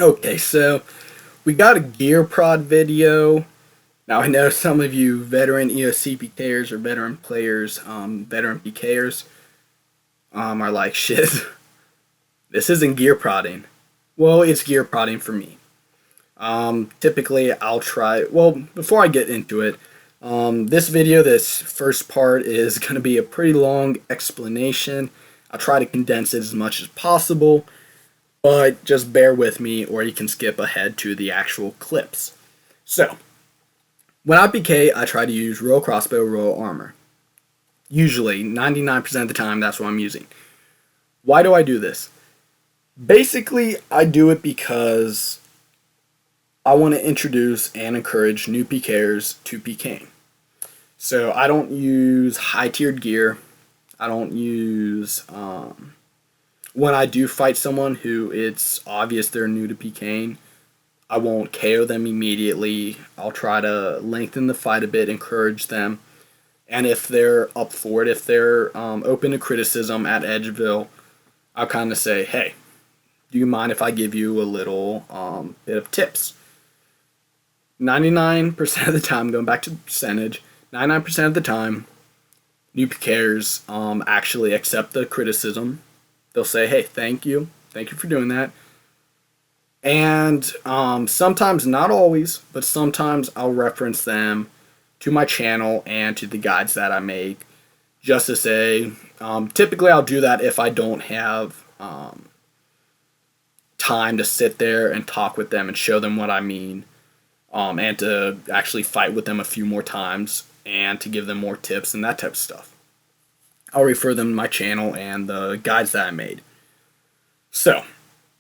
Okay, so we got a gear prod video. Now I know some of you veteran EOC PKers or veteran players, veteran PKers, are like, Shiz, this isn't gear prodding. Well, it's gear prodding for me. Typically, I'll try. Well, before I get into it, this video, this first part, is going to be a pretty long explanation. I'll try to condense it as much as possible, but just bear with me, or you can skip ahead to the actual clips. So, when I PK, I try to use royal crossbow, royal armor. Usually, 99% of the time, that's what I'm using. Why do I do this? Basically, I do it because I want to introduce and encourage new PKers to PKing. So I don't use high tiered gear. I don't use when I do fight someone who it's obvious they're new to PKing. I won't KO them immediately. I'll try to lengthen the fight a bit, encourage them, and if they're up for it, if they're open to criticism at Edgeville, I'll kind of say, "Hey, do you mind if I give you a little bit of tips?" 99% of the time, going back to the percentage, 99% of the time, new PKers actually accept the criticism. They'll say, "Hey, thank you for doing that." And sometimes, not always, but sometimes I'll reference them to my channel and to the guides that I make, just to say, typically I'll do that if I don't have time to sit there and talk with them and show them what I mean, and to actually fight with them a few more times and to give them more tips and that type of stuff. I'll refer them to my channel and the guides that I made. So,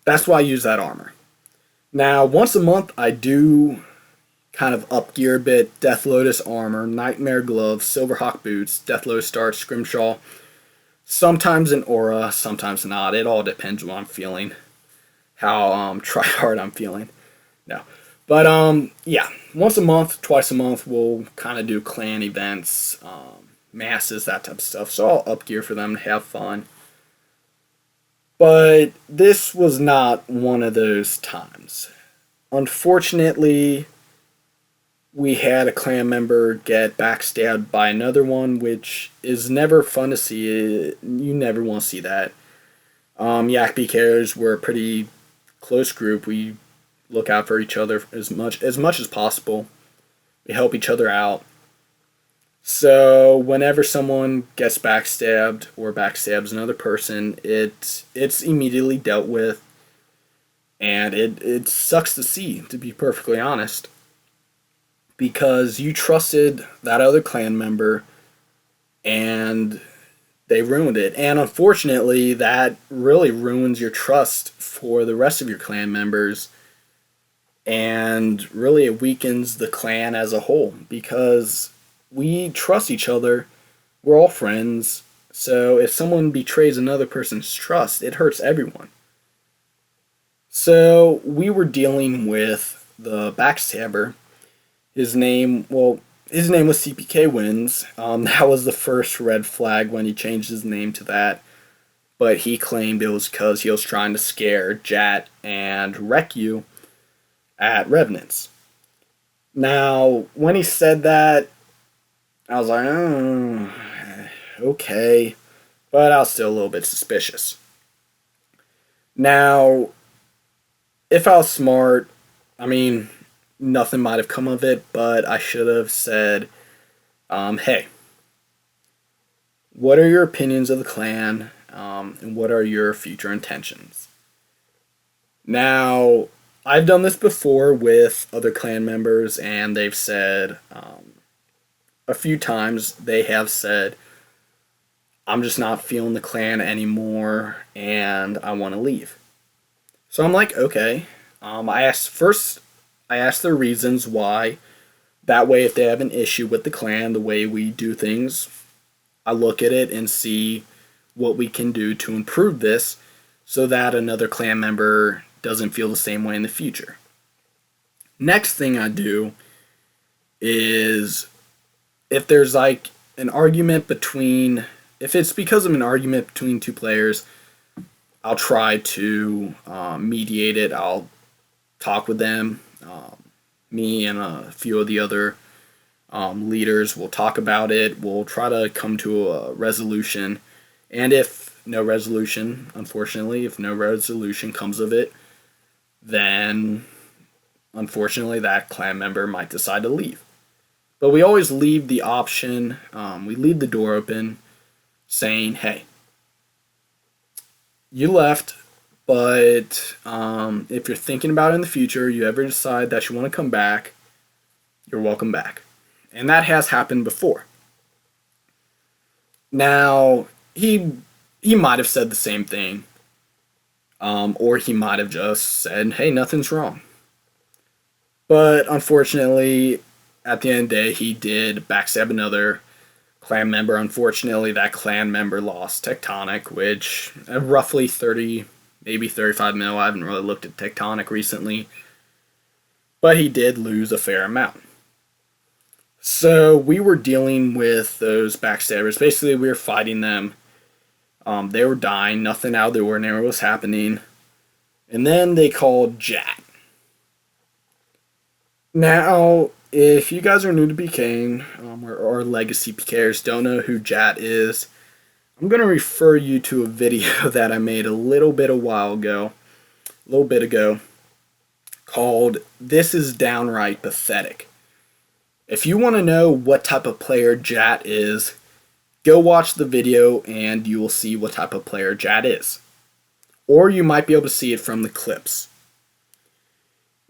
that's why I use that armor. Now, once a month, I do kind of up gear a bit. Death Lotus armor, Nightmare gloves, Silverhawk boots, Death Lotus starch, Scrimshaw. Sometimes an aura, sometimes not. It all depends what I'm feeling, how try hard I'm feeling. No, but yeah, once a month, twice a month, we'll kind of do clan events, masses, that type of stuff. So I'll up gear for them to have fun. But this was not one of those times. Unfortunately, we had a clan member get backstabbed by another one, which is never fun to see. You never want to see that. Yak BKers were a pretty close group. We look out for each other as much as possible. We help each other out. So whenever someone gets backstabbed or backstabs another person, it's immediately dealt with, and it sucks to see, to be perfectly honest, because you trusted that other clan member and they ruined it. And unfortunately, that really ruins your trust for the rest of your clan members, and really it weakens the clan as a whole because we trust each other. We're all friends. So if someone betrays another person's trust, it hurts everyone. So we were dealing with the backstabber. His name was CPK Wins. That was the first red flag when he changed his name to that. But he claimed it was because he was trying to scare Jat and wreck you at Revenants. Now, when he said that, I was like, oh, okay. But I was still a little bit suspicious. Now, if I was smart, I mean, nothing might have come of it, but I should have said, hey, what are your opinions of the clan, and what are your future intentions? Now, I've done this before with other clan members, and they've said, a few times, they have said, I'm just not feeling the clan anymore, and I want to leave. So I'm like, okay. I asked their reasons why. That way, if they have an issue with the clan, the way we do things, I look at it and see what we can do to improve this so that another clan member doesn't feel the same way in the future. Next thing I do is if there's like an argument between, if it's because of an argument between two players, I'll try to mediate it. I'll talk with them. Me and a few of the other leaders will talk about it. We'll try to come to a resolution. And if no resolution, unfortunately, if no resolution comes of it, then unfortunately that clan member might decide to leave. But we always leave the option, we leave the door open saying, hey, you left, but if you're thinking about it in the future, you ever decide that you want to come back, you're welcome back. And that has happened before. Now, he might have said the same thing, or he might have just said, hey, nothing's wrong. But unfortunately, at the end of the day, he did backstab another clan member. Unfortunately, that clan member lost Tectonic, which roughly 30, maybe 35 mil. I haven't really looked at Tectonic recently. But he did lose a fair amount. So we were dealing with those backstabbers. Basically, we were fighting them. They were dying. Nothing out of the ordinary was happening. And then they called Jat. Now, if you guys are new to Pking, or legacy PKers don't know who Jat is, I'm going to refer you to a video that I made a little bit ago, called This is Downright Pathetic. If you want to know what type of player Jat is, go watch the video and you will see what type of player Jat is. Or you might be able to see it from the clips.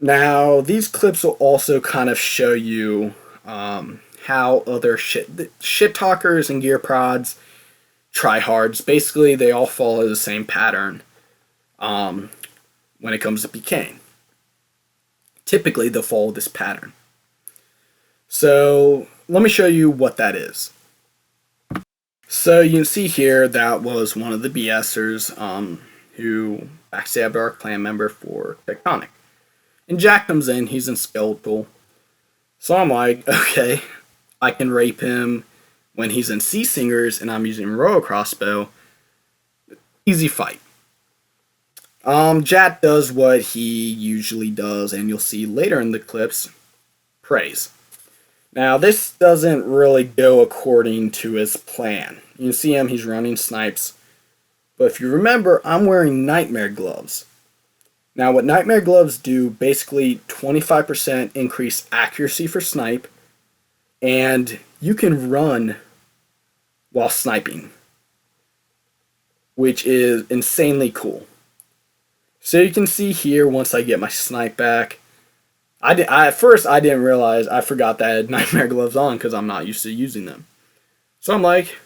Now, these clips will also kind of show you how other shit talkers and gear prods, tryhards, basically they all follow the same pattern when it comes to Pking. Typically, they'll follow this pattern. So, let me show you what that is. So, you can see here that was one of the BSers who backstabbed our clan member for Tectonic. And Jack comes in, he's in Skeletal. So I'm like, okay, I can rape him when he's in Sea Singers and I'm using Royal Crossbow. Easy fight. Jat does what he usually does, and you'll see later in the clips, praise. Now, this doesn't really go according to his plan. You can see him, he's running snipes. But if you remember, I'm wearing Nightmare Gloves. Now, what Nightmare Gloves do, basically 25% increased accuracy for snipe, and you can run while sniping, which is insanely cool. So you can see here, once I get my snipe back, at first I didn't realize, I forgot that I had Nightmare Gloves on because I'm not used to using them. So I'm like,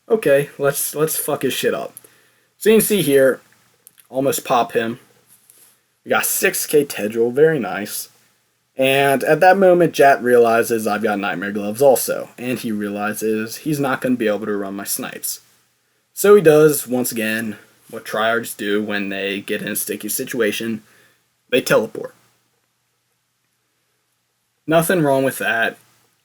okay, let's fuck his shit up. So you can see here, almost pop him. We got 6k Tedril, very nice. And at that moment, Jat realizes I've got Nightmare Gloves also. And he realizes he's not going to be able to run my snipes. So he does, once again, what tryhards do when they get in a sticky situation. They teleport. Nothing wrong with that.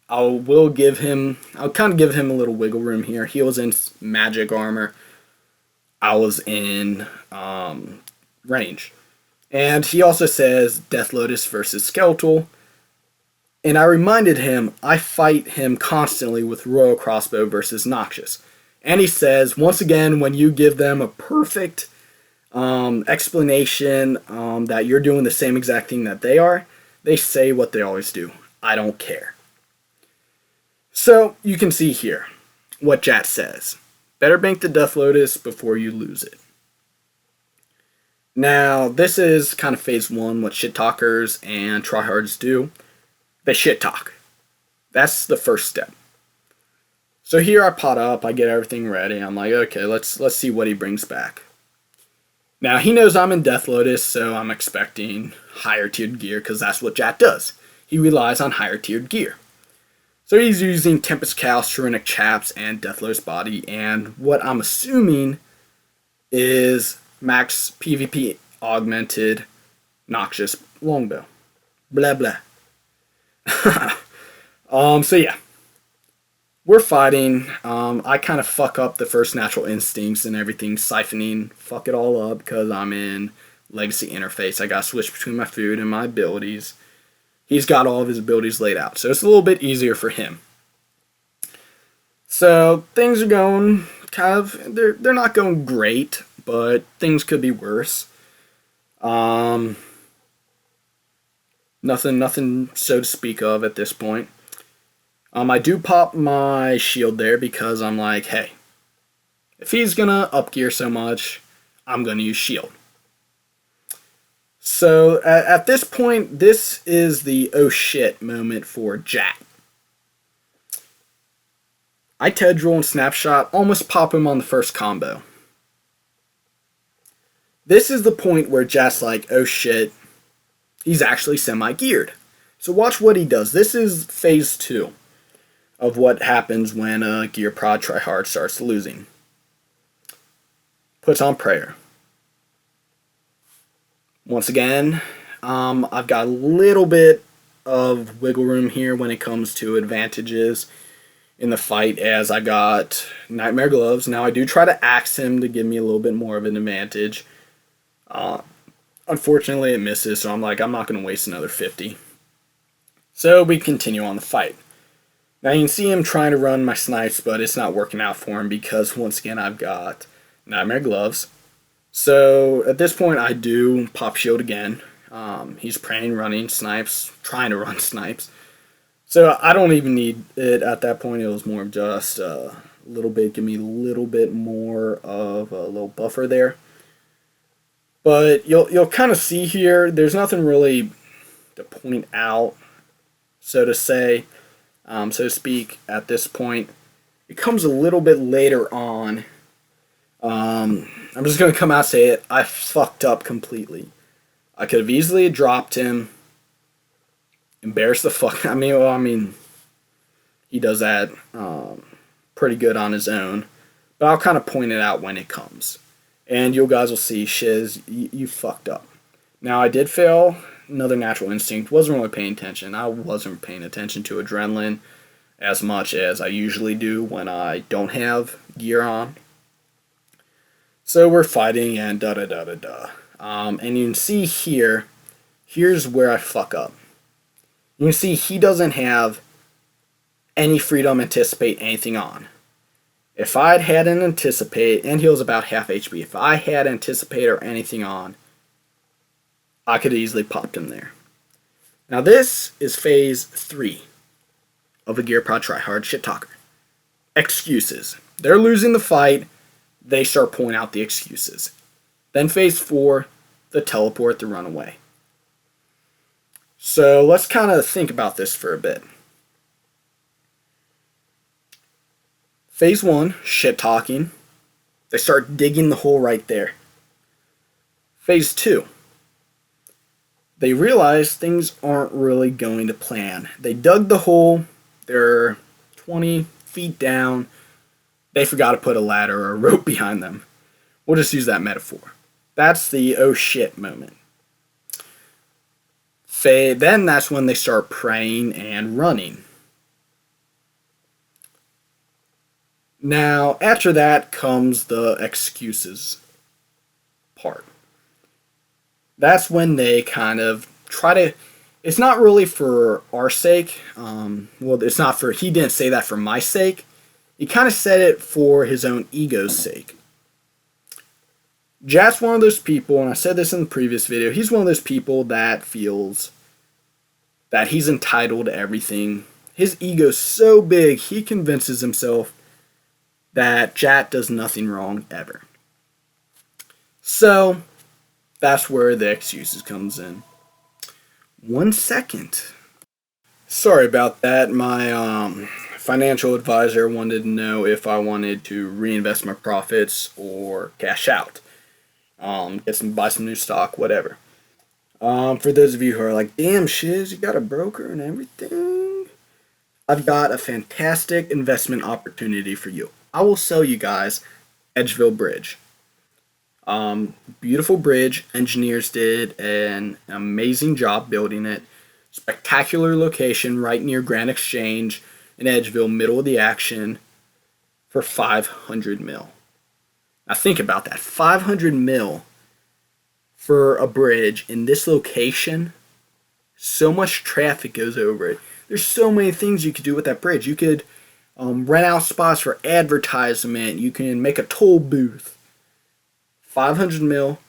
I'll kind of give him a little wiggle room here. He was in magic armor. I was in range. And he also says Death Lotus versus Skeletal. And I reminded him I fight him constantly with Royal Crossbow versus Noxious. And he says, once again, when you give them a perfect explanation that you're doing the same exact thing that they are, they say what they always do. I don't care. So you can see here what Jat says. Better bank the Death Lotus before you lose it. Now, this is kind of phase one, what shit talkers and tryhards do. They shit talk. That's the first step. So here I pot up, I get everything ready. I'm like, okay, let's see what he brings back. Now, he knows I'm in Death Lotus, so I'm expecting higher tiered gear, because that's what Jat does. He relies on higher tiered gear. So he's using Tempest Cowl, Serenic Chaps, and Death Lotus Body, and what I'm assuming is max PvP augmented Noxious Longbow. Blah blah. So yeah. We're fighting. I kind of fuck up the first natural instincts and everything, siphoning, fuck it all up because I'm in legacy interface. I got to switch between my food and my abilities. He's got all of his abilities laid out, so it's a little bit easier for him. So things are going kind of, they're not going great, but things could be worse. Nothing so to speak of at this point. I do pop my shield there because I'm like, hey, if he's gonna up gear so much, I'm gonna use shield. So at this point, this is the oh shit moment for Jack. I Tedrill and Snapshot, almost pop him on the first combo. This is the point where Jack's like, oh shit, he's actually semi-geared. So watch what he does. This is phase 2 of what happens when a Gear Prod Tryhard starts losing. Puts on Prayer. Once again, I've got a little bit of wiggle room here when it comes to advantages in the fight, as I got Nightmare Gloves. Now I do try to axe him to give me a little bit more of an advantage. Unfortunately it misses, so I'm like, I'm not going to waste another 50. So we continue on the fight. Now you can see him trying to run my snipes, but it's not working out for him because once again I've got Nightmare Gloves. So at this point I do pop shield again. He's praying, running snipes, trying to run snipes. So I don't even need it at that point. It was more of just a little bit, give me a little bit more of a little buffer there. But you'll kind of see here, there's nothing really to point out, so to say, so to speak, at this point. It comes a little bit later on. I'm just going to come out and say it. I fucked up completely. I could have easily dropped him. Embarrassed the fuck. I mean, he does that pretty good on his own. But I'll kind of point it out when it comes. And you guys will see, Shiz, you fucked up. Now, I did fail another Natural Instinct. Wasn't really paying attention. I wasn't paying attention to Adrenaline as much as I usually do when I don't have gear on. So we're fighting and da-da-da-da-da. And you can see here, here's where I fuck up. You can see he doesn't have any freedom to anticipate anything on. If I'd had an Anticipate, and he was about half HP, if I had Anticipate or anything on, I could easily popped him there. Now this is phase 3 of a Gear Prod Tryhard Shit Talker. Excuses. They're losing the fight, they start pulling out the excuses. Then phase 4, the teleport, the runaway. So let's kind of think about this for a bit. Phase 1, shit talking. They start digging the hole right there. Phase 2, they realize things aren't really going to plan. They dug the hole, they're 20 feet down, they forgot to put a ladder or a rope behind them. We'll just use that metaphor. That's the oh shit moment. Then that's when they start praying and running. Now, after that comes the excuses part. That's when they kind of try to, it's not really for our sake. Well, it's not for, he didn't say that for my sake. He kind of said it for his own ego's sake. Jack's one of those people, and I said this in the previous video, he's one of those people that feels that he's entitled to everything. His ego's so big, he convinces himself that Jack does nothing wrong ever. So, that's where the excuses comes in. 1 second. Sorry about that. My financial advisor wanted to know if I wanted to reinvest my profits or cash out. Buy some new stock, whatever. For those of you who are like, damn, Shiz, you got a broker and everything? I've got a fantastic investment opportunity for you. I will sell you guys Edgeville Bridge. Beautiful bridge. Engineers did an amazing job building it. Spectacular location right near Grand Exchange in Edgeville, middle of the action, for 500 mil. Now think about that. 500 mil for a bridge in this location, so much traffic goes over it. There's so many things you could do with that bridge. You could rent out spots for advertisement. You can make a toll booth. 500 mil.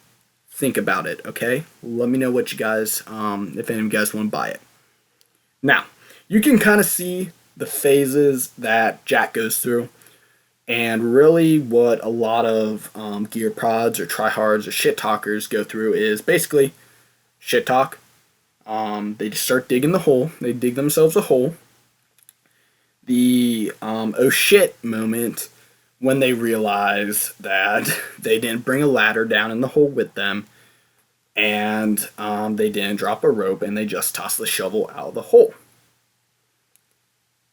Think about it, okay? Let me know what you guys, if any of you guys want to buy it. Now, you can kind of see the phases that Jack goes through. And really what a lot of gear prods or tryhards or shit talkers go through is basically shit talk. They just start digging the hole. They dig themselves a hole. The oh shit moment when they realize that they didn't bring a ladder down in the hole with them, and they didn't drop a rope, and they just tossed the shovel out of the hole.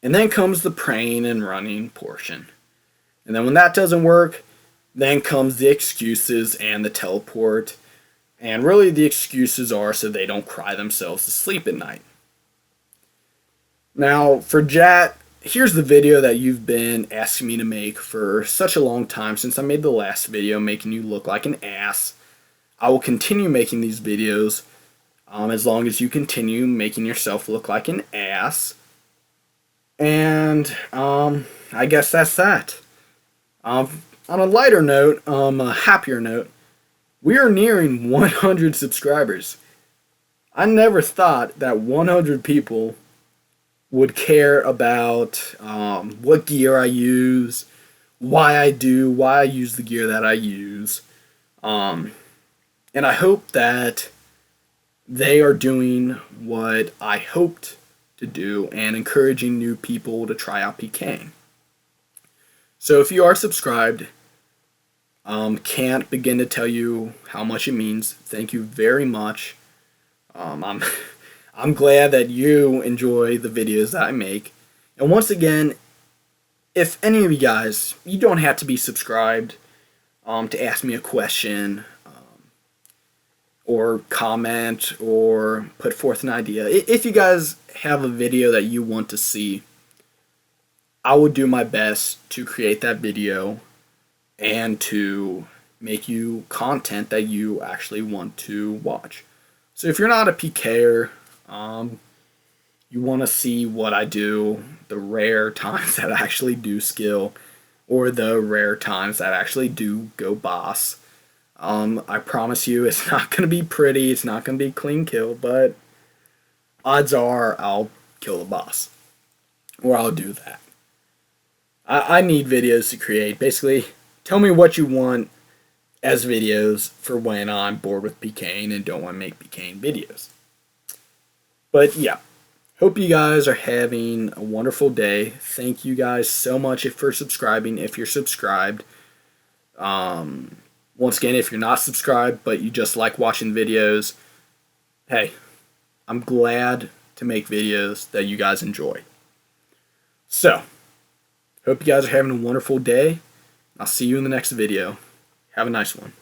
And then comes the praying and running portion. And then when that doesn't work, then comes the excuses and the teleport. And really the excuses are so they don't cry themselves to sleep at night. Now, for Jack, here's the video that you've been asking me to make for such a long time since I made the last video making you look like an ass. I will continue making these videos as long as you continue making yourself look like an ass. And I guess that's that. On a lighter note, a happier note, we are nearing 100 subscribers. I never thought that 100 people would care about what gear I use, why I use the gear that I use. And I hope that they are doing what I hoped to do and encouraging new people to try out Pking. So if you are subscribed, can't begin to tell you how much it means. Thank you very much. I'm glad that you enjoy the videos that I make. And once again, if any of you guys, you don't have to be subscribed to ask me a question or comment or put forth an idea. If you guys have a video that you want to see, I will do my best to create that video and to make you content that you actually want to watch. So if you're not a PKer, you want to see what I do, the rare times that I actually do skill, or the rare times that I actually do go boss, I promise you it's not going to be pretty, it's not going to be clean kill, but odds are I'll kill the boss. Or I'll do that. I need videos to create. Basically, tell me what you want as videos for when I'm bored with Pking and don't want to make Pking videos. But yeah, hope you guys are having a wonderful day. Thank you guys so much for subscribing if you're subscribed. Once again, if you're not subscribed but you just like watching videos, hey, I'm glad to make videos that you guys enjoy. So, hope you guys are having a wonderful day. I'll see you in the next video. Have a nice one.